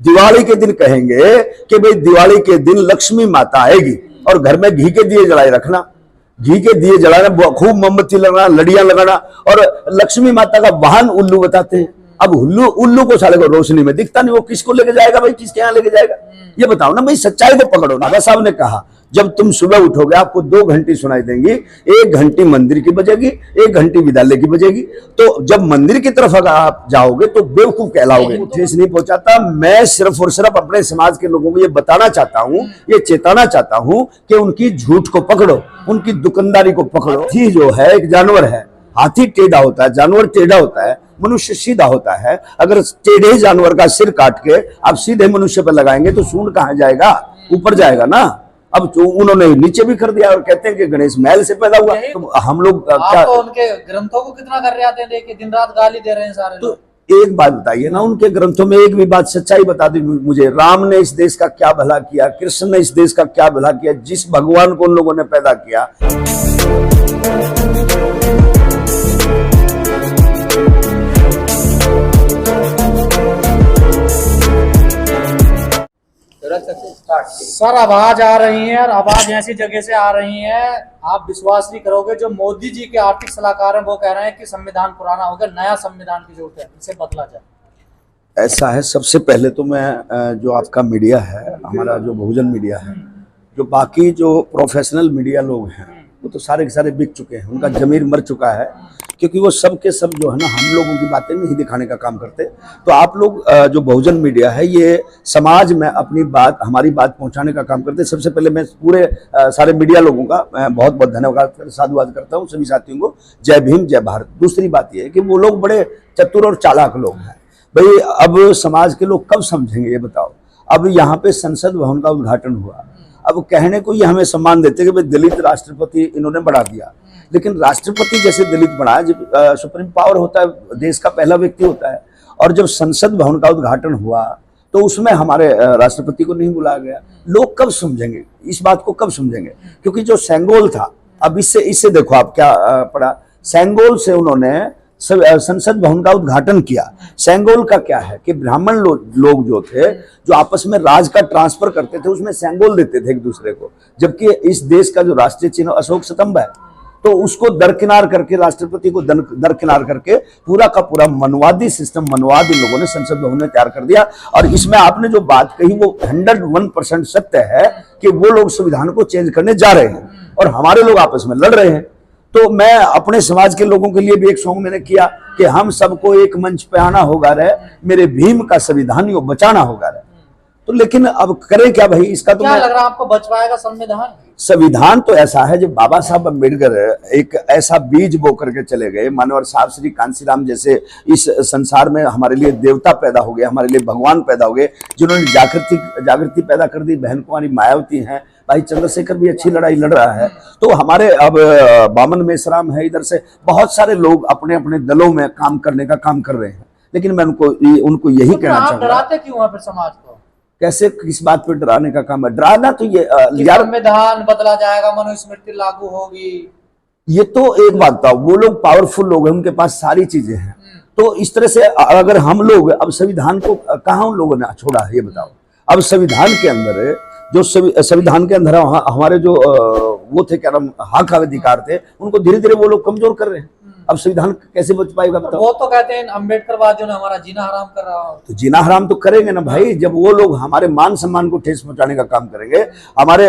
दिवाली के दिन कहेंगे कि भाई दिवाली के दिन लक्ष्मी माता आएगी और घर में घी के दिए जलाए रखना, घी के दिए जलाना, खूब मोमबत्ती लगाना, लड़ियां लगाना, और लक्ष्मी माता का वाहन उल्लू बताते हैं। अब उल्लू को साले को रोशनी में दिखता नहीं, वो किसको लेके जाएगा भाई, किसके यहाँ लेके जाएगा? ये बताओ ना भाई, सच्चाई को पकड़ो ना। बाबा साहब ने कहा जब तुम सुबह उठोगे आपको 2 घंटी सुनाई देंगी, 1 घंटी मंदिर की बजेगी, 1 घंटी विद्यालय की बजेगी। तो जब मंदिर की तरफ अगर आप जाओगे तो बेवकूफ कहलाओगे। ठेस नहीं पहुंचाता। मैं सिर्फ और सिर्फ अपने समाज के लोगों को ये बताना चाहता हूँ, ये चेताना चाहता हूँ कि उनकी झूठ को पकड़ो, उनकी दुकानदारी को पकड़ो। हाथी जो है एक जानवर है, हाथी टेढ़ा होता है, जानवर टेढ़ा होता है, मनुष्य सीधा होता है। अगर टेढ़े जानवर का सिर काट के आप सीधे मनुष्य पर लगाएंगे तो सूंड कहाँ जाएगा? ऊपर जाएगा ना। अब जो उन्होंने नीचे भी कर दिया और कहते हैं कि गणेश महल से पैदा हुआ। तो हम लोग क्या तो उनके ग्रंथों को कितना कर रहे आते हैं, देखिए दिन रात गाली दे रहे हैं सारे। तो एक बात बताइए ना, उनके ग्रंथों में एक भी बात सच्चाई बता दी मुझे। राम ने इस देश का क्या भला किया, कृष्ण ने इस देश का क्या भला किया, जिस भगवान को उन लोगों ने पैदा किया। सर आवाज आ रही है और आवाज ऐसी जगह से आ रही है, आप विश्वास नहीं करोगे। जो मोदी जी के आर्थिक सलाहकार हैं वो कह रहे हैं कि संविधान पुराना हो गया, नया संविधान की जरूरत है, इसे बदला जाए। ऐसा है, सबसे पहले तो मैं जो आपका मीडिया है, हमारा जो बहुजन मीडिया है, जो बाकी जो प्रोफेशनल मीडिया लोग हैं वो तो सारे के सारे बिक चुके हैं, उनका जमीर मर चुका है, क्योंकि वो सब के सब जो है ना हम लोगों की बातें नहीं दिखाने का काम करते। तो आप लोग जो बहुजन मीडिया है ये समाज में अपनी बात, हमारी बात पहुंचाने का काम करते हैं। सबसे पहले मैं पूरे सारे मीडिया लोगों का मैं बहुत बहुत धन्यवाद साधुवाद करता हूँ, सभी साथियों को। जय भीम, जय भारत। दूसरी बात यह है कि वो लोग बड़े चतुर और चालाक लोग हैं भाई। अब समाज के लोग कब समझेंगे ये बताओ। अब यहाँ पे संसद भवन का उद्घाटन हुआ, अब कहने को ये हमें सम्मान देते कि भाई दलित राष्ट्रपति इन्होंने बढ़ा दिया, लेकिन राष्ट्रपति जैसे दलित बढ़ाया, जब सुप्रीम पावर होता है, देश का पहला व्यक्ति होता है, और जब संसद भवन का उद्घाटन हुआ तो उसमें हमारे राष्ट्रपति को नहीं बुलाया गया। लोग कब समझेंगे इस बात को, कब समझेंगे? क्योंकि जो सेंगोल था, अब इससे देखो आप क्या पड़ा, सेंगोल से उन्होंने संसद भवन का उद्घाटन किया। सेंगोल का क्या है कि ब्राह्मण लोग जो थे, जो आपस में राज का ट्रांसफर करते थे, उसमें सेंगोल देते थे एक दूसरे को, जबकि इस देश का जो राष्ट्रीय चिन्ह अशोक स्तंभ है, तो उसको दरकिनार करके, राष्ट्रपति को दरकिनार करके पूरा का पूरा मनवादी सिस्टम, मनवाद इन लोगों ने संसद भवन में तैयार कर दिया। और इसमें आपने जो बात कही वो 101% सत्य है कि वो लोग संविधान को चेंज करने जा रहे हैं और हमारे लोग आपस में लड़ रहे हैं। तो मैं अपने समाज के लोगों के लिए भी एक सॉन्ग मैंने किया कि हम सबको एक मंच पे आना होगा रे, मेरे भीम का संविधान को बचाना होगा रे। तो लेकिन अब करें क्या भाई, इसका तो क्या लग रहा है आपको, बच पाएगा संविधान? संविधान तो ऐसा है, जब बाबा साहब अम्बेडकर एक ऐसा बीज बो करके चले गए, मानवर साहब श्री कांसीराम जैसे इस संसार में हमारे लिए देवता पैदा हो गए, हमारे लिए भगवान पैदा हो गए, जिन्होंने जागृति पैदा कर दी। बहन कुमारी मायावती हैं, भाई चंद्रशेखर भी अच्छी लड़ाई लड़ रहा है। तो हमारे अब बामन मेश्राम है, इधर से बहुत सारे लोग अपने अपने दलों में काम करने का काम कर रहे हैं। लेकिन मैं उनको यही कहना चाहूंगा, डराते क्यों हैं फिर समाज को? कैसे, किस बात पे डराने का काम है? डराना तो ये यार, संविधान बदला जाएगा, मनुस्मृति लागू होगी, ये तो एक बात था, वो लोग पावरफुल लोग हैं, उनके पास सारी चीजें हैं। तो इस तरह से अगर हम लोग अब संविधान को कहाँ उन लोगों ने छोड़ा है ये बताओ। अब संविधान के अंदर जो संविधान के अंदर हमारे जो वो थे, क्या नाम, हक अधिकार थे, उनको धीरे धीरे वो लोग कमजोर कर रहे हैं। अब संविधान कैसे बच पाएगा बताओ? वो तो कहते हैं अम्बेडकरवादियों ने हमारा जीना हराम कर रहा हो। तो जीना हराम तो करेंगे ना भाई, जब वो लोग हमारे मान सम्मान को ठेस पहुंचाने का काम करेंगे, हमारे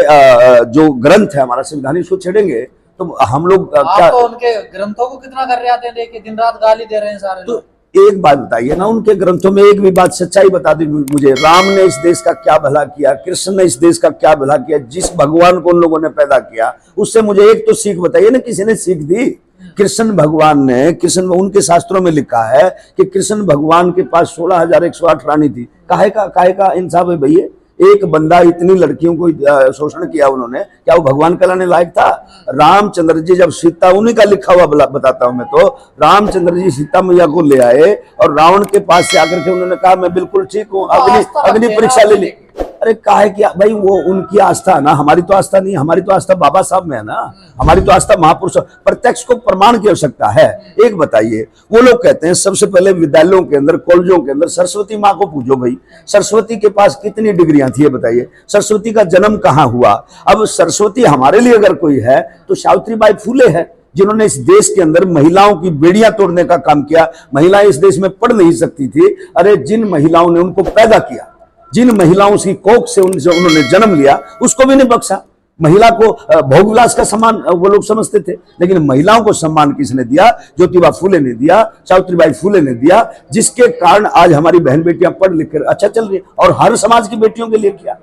जो ग्रंथ है हमारा संविधान, इसको छेड़ेंगे तो हम लोग क्या? तो उनके ग्रंथों को कितना कर रहे आते हैं, देखिए दिन रात गाली दे रहे हैं सारे। तो एक बात बताइए ना, उनके ग्रंथों में एक भी बात सच्चाई बता दी मुझे। राम ने इस देश का क्या भला किया, कृष्ण ने इस देश का क्या भला किया, जिस भगवान को उन लोगों ने पैदा किया, उससे मुझे एक तो सीख बताइए ना, किसी ने सीख दी? कृष्ण भगवान ने, उनके शास्त्रों में लिखा है कि कृष्ण भगवान के पास 16,108 रानी थी। काहे का इंसाफ है भैया? एक बंदा इतनी लड़कियों को शोषण किया उन्होंने, क्या वो भगवान कहलाने लायक था? रामचंद्र जी जब सीता, उन्हीं का लिखा हुआ बताता हूं मैं, तो रामचंद्र जी सीता मैया को ले आए और रावण के पास से आकर के उन्होंने कहा मैं बिल्कुल ठीक हूँ, अग्नि परीक्षा ले ली। अरे काहे कि भाई वो उनकी आस्था है ना, हमारी तो आस्था नहीं, हमारी तो आस्था बाबा साहब में है ना, हमारी तो आस्था महापुरुष। प्रत्यक्ष को प्रमाण की आवश्यकता है। एक बताइए, वो लोग कहते हैं सबसे पहले विद्यालयों के अंदर, कॉलेजों के अंदर सरस्वती माँ को पूजो। भाई सरस्वती के पास कितनी डिग्रियां थी ये बताइए, सरस्वती का जन्म कहाँ हुआ? अब सरस्वती हमारे लिए अगर कोई है तो सावित्रीबाई फुले है, जिन्होंने इस देश के अंदर महिलाओं की बेड़ियां तोड़ने का काम किया। महिलाएं इस देश में पढ़ नहीं सकती थी, अरे जिन महिलाओं ने उनको पैदा किया, जिन महिलाओं की कोख से उन्होंने जन्म लिया, उसको भी नहीं बख्शा। महिला को भोग विलास का सम्मान वो लोग समझते थे, लेकिन महिलाओं को सम्मान किसने दिया? ज्योतिबा फुले ने दिया, सावित्रीबाई फुले ने दिया, जिसके कारण आज हमारी बहन बेटियां पढ़ लिख कर अच्छा चल रही है। और हर समाज की बेटियों के लिए किया,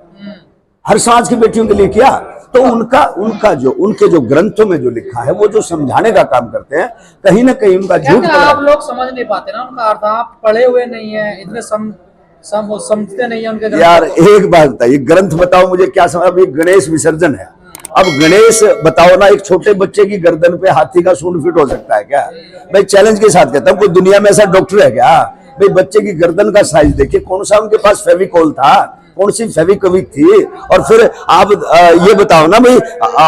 हर समाज की बेटियों के लिए किया। तो उनके जो ग्रंथों में जो लिखा है, वो जो समझाने का काम करते हैं, कहीं ना कहीं उनका झूठ। आप लोग समझ नहीं पाते ना उनका अर्थ, आप पढ़े हुए नहीं है, इतने समझते नहीं है उनके। यार एक बात बताइए, ग्रंथ बताओ मुझे क्या समझ। अभी गणेश विसर्जन है, अब गणेश बताओ ना, एक छोटे बच्चे की गर्दन पे हाथी का सूंड फिट हो सकता है क्या? भाई चैलेंज के साथ कहता हूँ, कोई दुनिया में ऐसा डॉक्टर है क्या? भाई बच्चे की गर्दन का साइज देखिए, कौन सा उनके पास फेविकोल था, कौन सी फेविक्विक थी? और फिर आप ये बताओ ना भाई,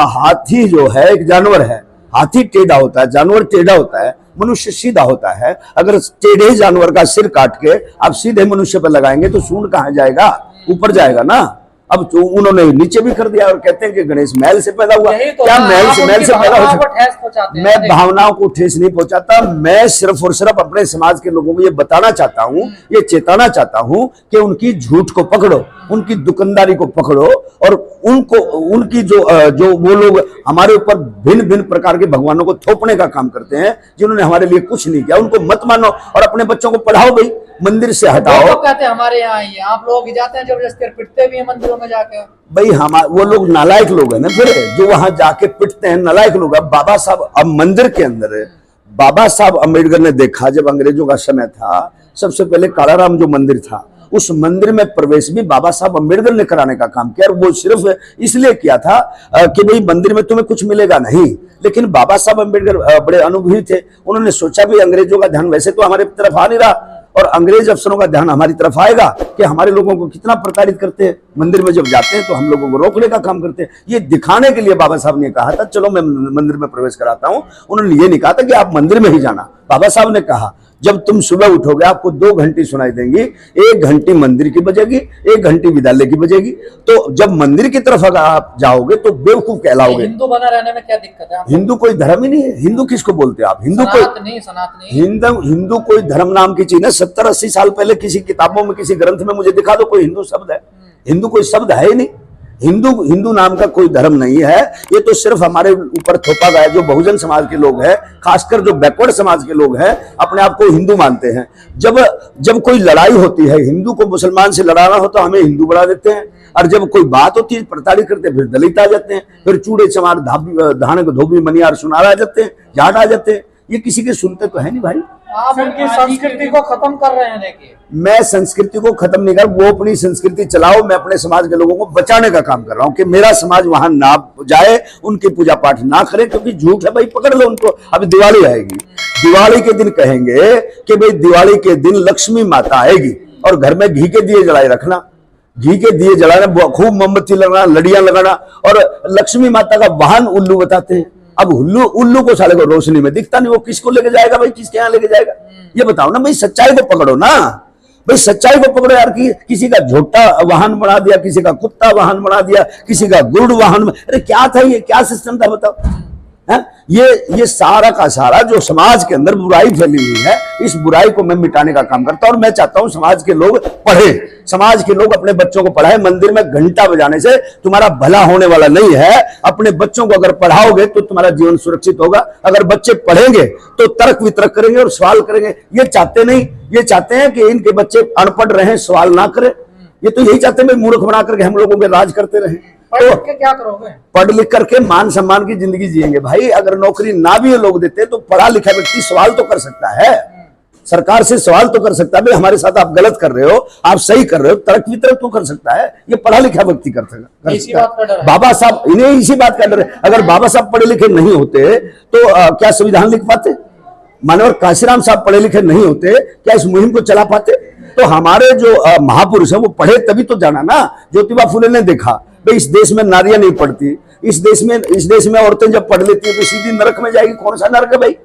हाथी जो है एक जानवर है, हाथी टेढ़ा होता है, जानवर टेढ़ा होता है, मनुष्य सीधा होता है। अगर टेढ़े जानवर का सिर काट के आप सीधे मनुष्य पर लगाएंगे तो सूंड कहाँ जाएगा? ऊपर जाएगा ना। अब तो उन्होंने नीचे भी कर दिया और कहते हैं कि गणेश महल से पैदा हुआ। तो क्या महल से पैदा हो सकता? मैं भावनाओं को ठेस नहीं पहुंचाता, मैं सिर्फ और सिर्फ अपने समाज के लोगों को ये बताना चाहता हूं, ये चेताना चाहता हूं कि उनकी झूठ को पकड़ो, उनकी दुकानदारी को पकड़ो, और उनकी जो वो लोग हमारे ऊपर भिन्न भिन्न प्रकार के भगवानों को थोपने का काम करते हैं, जिन्होंने हमारे लिए कुछ नहीं किया, उनको मत मानो और अपने बच्चों को पढ़ाओ। भाई मंदिर से हटाओ। लोग कहते हैं हमारे यहाँ आइए, आप लोग जाते हैं जबरदस्ती, पिटते भी हैं मंदिरों में जाके। भाई वो लोग नालायक लोग हैं ना, फिर जो वहां जाके पिटते हैं, नालायक लोग। अब बाबा साहब, अब मंदिर के अंदर बाबा साहब अम्बेडकर ने देखा, जब अंग्रेजों का समय था, सबसे पहले कालाराम जो मंदिर था, उस मंदिर में प्रवेश भी बाबा साहब अम्बेडकर ने कराने का काम किया। और वो सिर्फ इसलिए किया था कि भाई मंदिर में तुम्हें कुछ मिलेगा नहीं, लेकिन बाबा साहब अम्बेडकर बड़े अनुभवी थे। उन्होंने सोचा भी अंग्रेजों का ध्यान वैसे तो हमारे तरफ आ नहीं रहा, और अंग्रेज अफसरों का ध्यान हमारी तरफ आएगा कि हमारे लोगों को कितना प्रताड़ित करते हैं। मंदिर में जब जाते हैं तो हम लोगों को रोकने का काम करते हैं। ये दिखाने के लिए बाबा साहब ने कहा था चलो मैं मंदिर में प्रवेश कराता हूं। उन्होंने ये नहीं कहा था कि आप मंदिर में ही जाना। बाबा साहब ने कहा जब तुम सुबह उठोगे आपको 2 घंटी सुनाई देंगी, 1 घंटी मंदिर की बजेगी, 1 घंटी विद्यालय की बजेगी। तो जब मंदिर की तरफ अगर आप जाओगे तो बेवकूफ कहलाओगे। हिंदू बना रहने में क्या दिक्कत है? हिंदू कोई धर्म ही नहीं है। हिंदू किसको बोलते हैं आप? हिंदू कोई सनातनी। हिंदू कोई धर्म नाम की चीज है। 70-80 साल पहले किसी किताबों में, किसी ग्रंथ में मुझे दिखा दो कोई हिंदू शब्द है। हिंदू कोई शब्द है ही नहीं। हिंदू नाम का कोई धर्म नहीं है। ये तो सिर्फ हमारे ऊपर थोपा गया। जो बहुजन समाज के लोग हैं, खासकर जो बैकवर्ड समाज के लोग हैं, अपने आप को हिंदू मानते हैं। जब कोई लड़ाई होती है, हिंदू को मुसलमान से लड़ाना हो तो हमें हिंदू बना देते हैं, और जब कोई बात होती है प्रताड़ित करते हैं, फिर दलित आ जाते हैं, फिर चूड़े चमार धान धोबी मनियार सुनार आ जाते हैं, जाट आ जाते हैं। ये किसी के सुनते तो है नहीं भाई। आप उनकी संस्कृति को खत्म कर रहे हैं। देखिए, मैं संस्कृति को खत्म नहीं कर, वो अपनी संस्कृति चलाओ, मैं अपने समाज के लोगों को बचाने का काम कर रहा हूं कि मेरा समाज वहां ना जाए, उनकी पूजा पाठ ना करे, क्योंकि झूठ है भाई। पकड़ लो उनको। अभी दिवाली आएगी, दिवाली के दिन कहेंगे कि भाई दिवाली के दिन लक्ष्मी माता आएगी और घर में घी के दिए जलाए रखना, घी के दिए जलाना, खूब मोमबत्ती लगाना, लड़ियां लगाना, और लक्ष्मी माता का वाहन उल्लू बताते हैं। अब उल्लू को साले को रोशनी में दिखता नहीं, वो किसको लेके जाएगा भाई? किसके यहाँ लेके जाएगा? ये बताओ ना भाई। सच्चाई को पकड़ो ना भाई, सच्चाई को पकड़ो यार। किसी का झोटा वाहन बना दिया, किसी का कुत्ता वाहन बना दिया, किसी का गुड़ वाहन। अरे क्या था ये? क्या सिस्टम था बताओ? है ये सारा का सारा जो समाज के अंदर बुराई फैली हुई है, इस बुराई को मैं मिटाने का काम करता हूं। और मैं चाहता हूं समाज के लोग पढ़े, समाज के लोग अपने बच्चों को पढ़ाए। मंदिर में घंटा बजाने से तुम्हारा भला होने वाला नहीं है। अपने बच्चों को अगर पढ़ाओगे तो तुम्हारा जीवन सुरक्षित होगा। अगर बच्चे पढ़ेंगे तो तर्क वितर्क करेंगे और सवाल करेंगे। ये चाहते नहीं, ये चाहते हैं कि इनके बच्चे अनपढ़ रहे, सवाल ना करें। ये तो यही चाहते हैं मूर्ख बना करके हम लोगों के राज करते रहे। पढ़ लिख के क्या करोगे? पढ़ लिख करके मान सम्मान की जिंदगी जिएंगे भाई। अगर नौकरी ना भी ये लोग देते तो पढ़ा लिखा व्यक्ति सवाल तो कर सकता है, सरकार से सवाल तो कर सकता है, भाई हमारे साथ आप गलत कर रहे हो, आप सही कर रहे हो, तर्क वितर्क तो कर सकता है। ये पढ़ा लिखा व्यक्ति कर सकता है। बाबा साहब, इन्हें इसी बात का डर है। अगर बाबा साहब पढ़े लिखे नहीं होते तो क्या संविधान लिख पाते? मानवर काशीराम साहब पढ़े लिखे नहीं होते, क्या इस मुहिम को चला पाते? तो हमारे जो महापुरुष है वो पढ़े तभी तो जाना ना। ज्योतिबा फुले ने देखा भाई इस देश में नारियां नहीं पढ़ती, इस देश में औरतें जब पढ़ लेती है तो सीधी नरक में जाएगी। कौन सा नरक है भाई?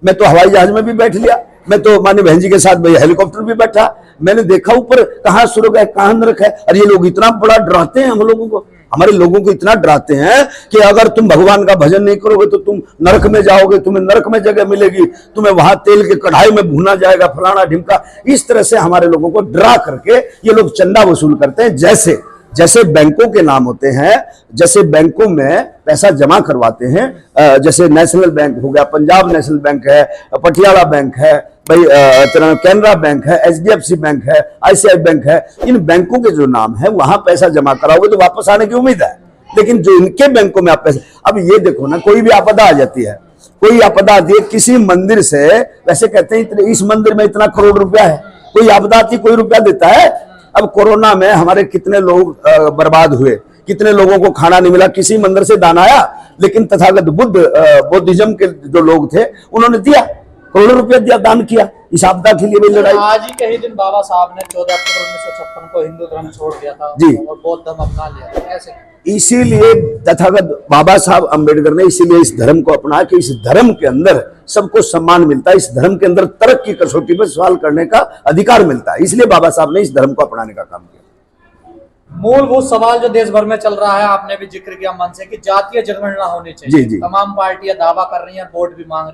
मैं तो हवाई जहाज में भी बैठ लिया, मैं तो मानी बहन जी के साथ भाई हेलीकॉप्टर भी बैठा, मैंने देखा ऊपर कहाँ स्वर्ग है कहाँ नरक है। और ये लोग इतना बड़ा डराते हैं हम लोगों को, हमारे लोगों को इतना डराते हैं कि अगर तुम भगवान का भजन नहीं करोगे तो तुम नरक में जाओगे, तुम्हें नरक में जगह मिलेगी, तुम्हें वहां तेल के कढ़ाई में भूना जाएगा, फलाना ढिमका। इस तरह से हमारे लोगों को डरा करके ये लोग चंदा वसूल करते हैं। जैसे बैंकों के नाम होते हैं, जैसे बैंकों में पैसा जमा करवाते हैं, जैसे नेशनल बैंक हो गया, पंजाब नेशनल बैंक है, पटियाला बैंक है, भाई कैनरा बैंक है, HDFC बैंक है, ICICI बैंक है, इन बैंकों के जो नाम है वहां पैसा जमा कराओगे तो वापस आने की उम्मीद है। लेकिन जो इनके बैंकों में आप पैसा, अब ये देखो ना, कोई भी आपदा आ जाती है, कोई आपदा आती है किसी मंदिर से, वैसे कहते हैं इस मंदिर में इतना करोड़ रुपया है, कोई आपदा आती कोई रुपया देता है? अब कोरोना में हमारे कितने लोग बर्बाद हुए, कितने लोगों को खाना नहीं मिला, किसी मंदिर से दान आया? लेकिन तथागत बुद्धिज्म के जो लोग थे उन्होंने दिया, करोड़ों रुपया दिया, दान किया इस आपदा के लिए भी लड़ाई। आज ही के ही दिन बाबा साहब ने 14 अक्टूबर 1956 को हिंदू धर्म छोड़ दिया था जी, और बौद्ध धर्म अपना लिया था। कैसे? इसीलिए तथागत बाबा साहब अम्बेडकर ने इसीलिए इस धर्म को अपना कि इस धर्म के अंदर सबको सम्मान मिलता है, इस धर्म के अंदर तर्क की कसौटी पर सवाल करने का अधिकार मिलता है, इसलिए बाबा साहब ने इस धर्म को अपनाने का काम किया। मूलभूत सवाल जो देश भर में चल रहा है, आपने भी जिक्र किया मन से कि जातीय जनगणना होनी चाहिए। जी। तमाम पार्टियां दावा कर रही हैं, वोट भी मांग रही हैं।